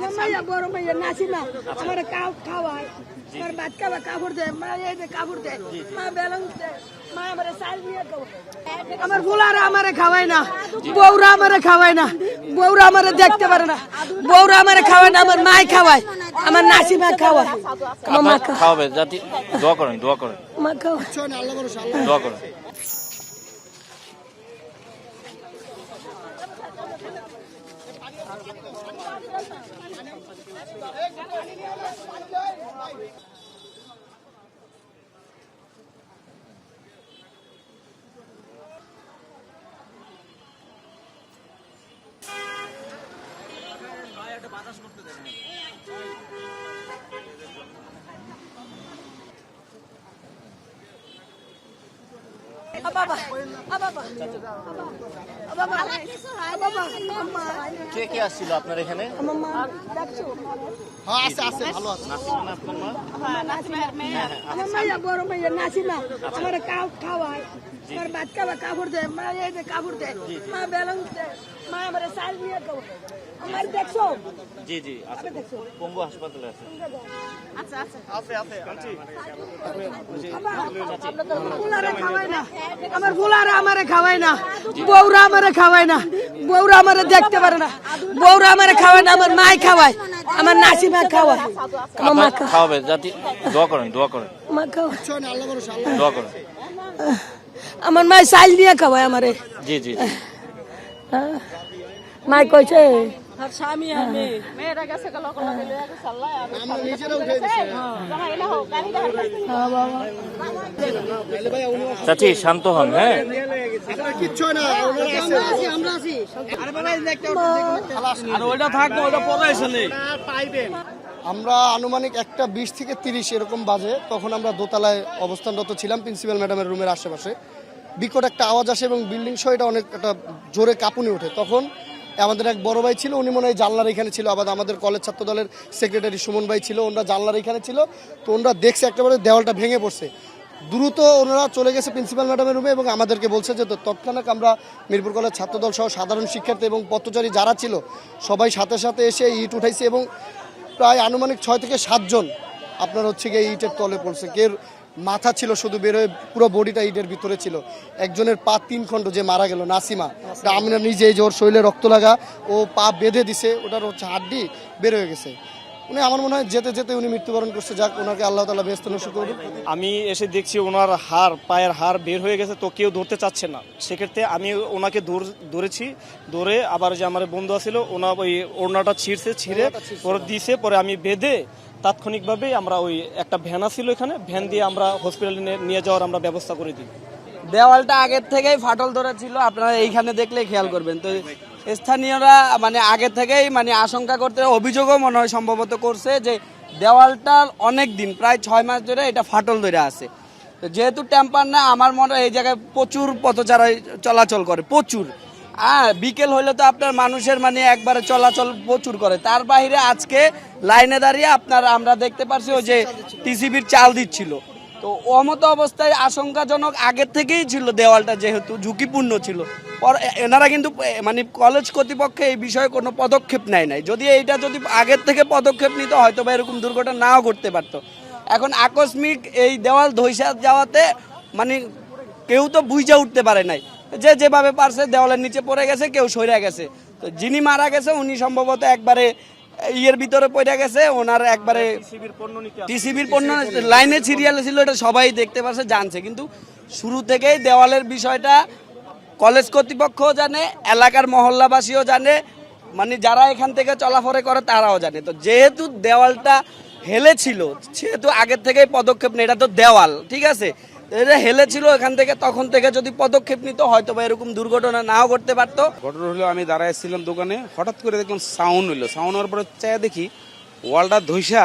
আমার মাইয়া বড় মাইয়া নাসিমা আমার খাওয়ায় আমার ভাত খাওয়া কাপড় দেয় মা এই যে কাপড় দেয় মা বেলুন দেয় মা আমারে চাল দিয়ে আমার বুলারা আমারে খাওয়ায় না বউরা আমারে খাওয়ায় না বউরা আমারে দেখতে পারে না বউরা আমারে খাওয়ায় না আমার মাই খাওয়ায় আমার নাসিমা খাওয়ায় আমার মা খাওয়াবে জাতি দোয়া করেন মা খাওয়ায় দোয়া করেন কে কে আসছিল আপনার এখানে? আমার মাইয়া বড় মাইয়া নাসিমা আমার খাওয়ায় আমার ভাত খাওয়া কাপড় দেয় মা এই যে কাপড় দেয় মা বেলুন দেয় মা আমারে চাল দিয়ে আমার দেখছো জি জি আছে পঙ্গু হাসপাতালে আছে আমার বুলারা আমারে খাওয়ায় না বউরা আমারে খাওয়ায় না বউরা আমারে দেখতে পারে না বউরা আমারে খাওয়ায় না আমার মাই খাওয়ায় আমার নাসিমা খাওয়ায় আমার মা খাওয়াবে জাতি দোয়া করেন মা খাওয়ায় দোয়া করেন আমার মাই চাল দিয়ে খাওয়ায় আমারে জি জি মাই কইছে স্বামী আর মেয়েরা গেছে আমরা নিজেরা উঠে চাচি শান্ত হন হ্যাঁ কিচ্ছু না আমরা আছি আমরা আনুমানিক 1:20 থেকে 30 এরকম বাজে তখন আমরা দোতলায় অবস্থানরত ছিলাম প্রিন্সিপাল ম্যাডামের রুমের আশেপাশে বিকট একটা আওয়াজ আসে এবং বিল্ডিং সহ এটা অনেক একটা জোরে কাঁপুনি ওঠে তখন আমাদের এক বড় ভাই ছিল উনি মনে হয় জানলার এখানে ছিল আবার আমাদের কলেজ ছাত্র দলের সেক্রেটারি সুমন ভাই ছিল ওনারা জানলার এখানে ছিল তো ওনারা দেখছে একেবারে দেওয়ালটা ভেঙে পড়ছে দ্রুত ওনারা চলে গেছে প্রিন্সিপাল ম্যাডামের রুমে এবং আমাদেরকে বলছে যে তৎক্ষণাৎ আমরা মিরপুর কলেজ ছাত্রদল সহ সাধারণ শিক্ষার্থী এবং পথচারী যারা ছিল সবাই সাথে সাথে এসে ইট উঠাইছে এবং প্রায় আনুমানিক 6 থেকে 7 জন আপনার হচ্ছে গিয়ে ইটের তলে পড়ছে কের মাথা ছিল শুধু বের হয়ে পুরো বডিটা ইটের ভিতরে ছিল একজনের পা 3 খণ্ড যে মারা গেল নাসিমা আমরা নিজে যে ওর শরীরে রক্ত লাগা ও পা বেঁধে দিছে ওটার হচ্ছে হাড্ডি বের হয়ে গেছে উনি আমার মনে হয় যেতে যেতে উনি মৃত্যুবরণ করছে যাক ওনাকে আল্লাহ তাআলা বেহেশতে নসিব করুন আমি এসে দেখছি ওনার পায়ের হাড় বের হয়ে গেছে তো কেউ ধরতে চাচ্ছে না সেক্ষেত্রে আমি ওনাকে ধরেছি ধরে আবার যে আমার বন্ধু ছিল ওনা ওই ওড়নাটা ছিঁড়ে পরে দিয়েছে পরে আমি বেঁধে তাৎক্ষণিকভাবে আমরা ওই একটা ভ্যান ছিল এখানে ভ্যান দিয়ে আমরা হসপিটালে নিয়ে যাওয়ার আমরা ব্যবস্থা করে দিই দেওয়ালটা আগের থেকেই ফাটল ধরা ছিল আপনারা এইখানে দেখলে খেয়াল করবেন তো স্থানীয়রা মানে আগে থেকেই মানে আশঙ্কা করতে অভিযোগও মনে হয় সম্ভবত করছে যে দেওয়ালটা অনেক দিন প্রায় 6 মাস ধরে এটা ফাটল ধরে আছে তো যেহেতু টেম্পার না আমার মনে হয় এই জায়গায় প্রচুর পথচারী চলাচল করে প্রচুর বিকেল হইলে তো আপনার মানুষের মানে একবারে চলাচল প্রচুর করে তার বাইরে আজকে লাইনে দাঁড়িয়ে আমরা দেখতে পারছি ওই যে টিসিবির চাল দিচ্ছিল তো অমত অবস্থায় আশঙ্কাজনক আগের থেকেই ছিল দেওয়ালটা যেহেতু ঝুঁকিপূর্ণ ছিল এনারা কিন্তু মানে কলেজ কর্তৃপক্ষ এই বিষয়ে কোনো পদক্ষেপ নেয় নাই যদি এইটা যদি আগের থেকে পদক্ষেপ নিত হয়তো বা এরকম দুর্ঘটনা নাও ঘটতে পারতো এখন আকস্মিক এই দেওয়াল ধসে যাওয়াতে মানে কেউ তো বুঝে উঠতে পারে নাই যেভাবে পারছে দেওয়ালের নিচে পড়ে গেছে কেউ সরে গেছে তো যিনি মারা গেছে উনি সম্ভবত একবারে ইয়ের ভিতরে পড়ে গেছে ওনার একবারে টিসিবির পণ্য লাইনে সিরিয়ালে ছিল এটা সবাই দেখতে পারছে জানছে কিন্তু শুরু থেকেই দেওয়ালের বিষয়টা কলেজ কর্তৃপক্ষও জানে এলাকার মহল্লাবাসীও জানে মানে যারা এখান থেকে চলাফেরা করে তারাও জানে তো যেহেতু দেওয়ালটা হেলে ছিল সেহেতু আগের থেকেই পদক্ষেপ নেই এটা তো দেওয়াল ঠিক আছে এটা হেলে ছিল এখান থেকে তখন থেকে যদি পদক্ষেপ নিত হয়তো বা এরকম দুর্ঘটনা নাও ঘটতে পারতো ঘটনা হলো আমি দাঁড়াইছিলাম দোকানে হঠাৎ করে দেখলাম সাউন্ড হওয়ার পরে চাই দেখি ওয়ালটা ধইসা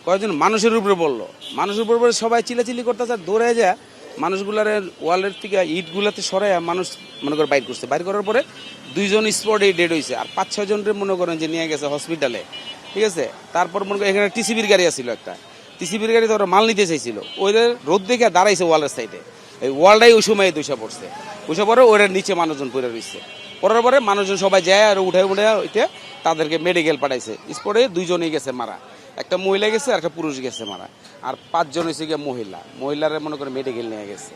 কয়েকজন মানুষের উপরে পড়লো মানুষের উপরে সবাই চিলাচিলি করতেছে দৌড়ে যায় মানুষগুলার ওয়ালের থেকে ইটগুলাতে সরাই মানুষ মনে করে বাইর করার পরে 2 জন স্পটে ডেড হয়েছে আর 5-6 জনের মনে করেন যে নিয়ে গেছে হসপিটালে ঠিক আছে তারপর মনে করেন এখানে টিসিবির গাড়ি আসছিল একটা টিসিবির গাড়ি তো ওরা মাল নিতে চাইছিল ওদের রোদ দেখে দাঁড়াইছে ওয়ালের সাইডে এই ওয়ালটাই ওই সময় ধসে পড়ছে পড়ে ওটার নিচে মানুষজন পড়ে রয়েছে পড়ার পরে মানুষজন সবাই যায় আর উঠে ওইটা তাদেরকে মেডিকেল পাঠাইছে। স্পটে 2 জনই গেছে মারা, একটা মহিলা গেছে আর একটা পুরুষ গেছে মারা, আর 5 জন হয়েছে গিয়ে মহিলারে মনে করে মেডিকেল নিয়ে গেছে।